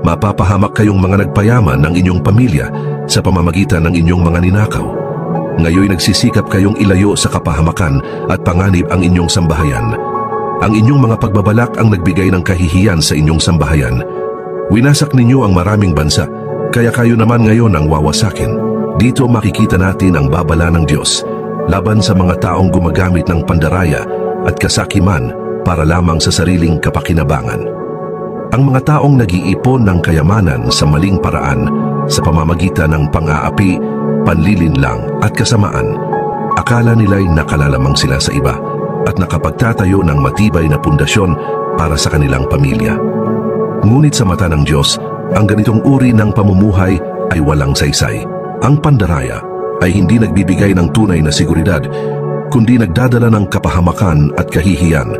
Mapapahamak kayong mga nagpayaman ng inyong pamilya sa pamamagitan ng inyong mga ninakaw. Ngayon nagsisikap kayong ilayo sa kapahamakan at panganib ang inyong sambahayan. Ang inyong mga pagbabalak ang nagbigay ng kahihiyan sa inyong sambahayan. Winasak ninyo ang maraming bansa, kaya kayo naman ngayon ang wawasakin. Dito makikita natin ang babala ng Diyos laban sa mga taong gumagamit ng pandaraya at kasakiman para lamang sa sariling kapakinabangan. Ang mga taong nag-iipon ng kayamanan sa maling paraan sa pamamagitan ng pang-aapi, panlilinlang at kasamaan, akala nila'y nakalalamang sila sa iba at nakapagtatayo ng matibay na pundasyon para sa kanilang pamilya. Ngunit sa mata ng Diyos, ang ganitong uri ng pamumuhay ay walang saysay. Ang pandaraya ay hindi nagbibigay ng tunay na seguridad, kundi nagdadala ng kapahamakan at kahihiyan.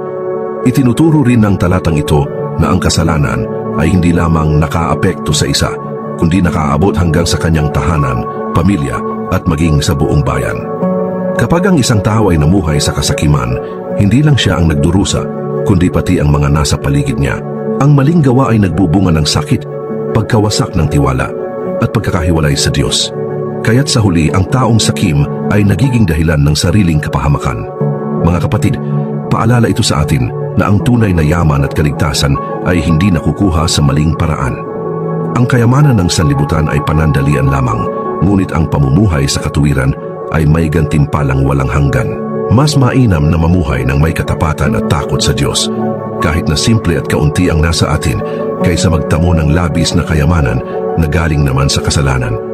Itinuturo rin ng talatang ito na ang kasalanan ay hindi lamang nakaapekto sa isa, kundi nakaabot hanggang sa kanyang tahanan, pamilya at maging sa buong bayan. Kapag ang isang tao ay namuhay sa kasakiman, hindi lang siya ang nagdurusa, kundi pati ang mga nasa paligid niya. Ang maling gawa ay nagbubunga ng sakit, pagkawasak ng tiwala at pagkakahiwalay sa Diyos. Kaya't sa huli, ang taong sakim ay nagiging dahilan ng sariling kapahamakan. Mga kapatid, paalala ito sa atin na ang tunay na yaman at kaligtasan ay hindi nakukuha sa maling paraan. Ang kayamanan ng sanlibutan ay panandalian lamang, ngunit ang pamumuhay sa katuwiran ay may gantimpalang walang hanggan. Mas mainam na mamuhay ng may katapatan at takot sa Diyos, kahit na simple at kaunti ang nasa atin, kaysa magtamo ng labis na kayamanan na galing naman sa kasalanan.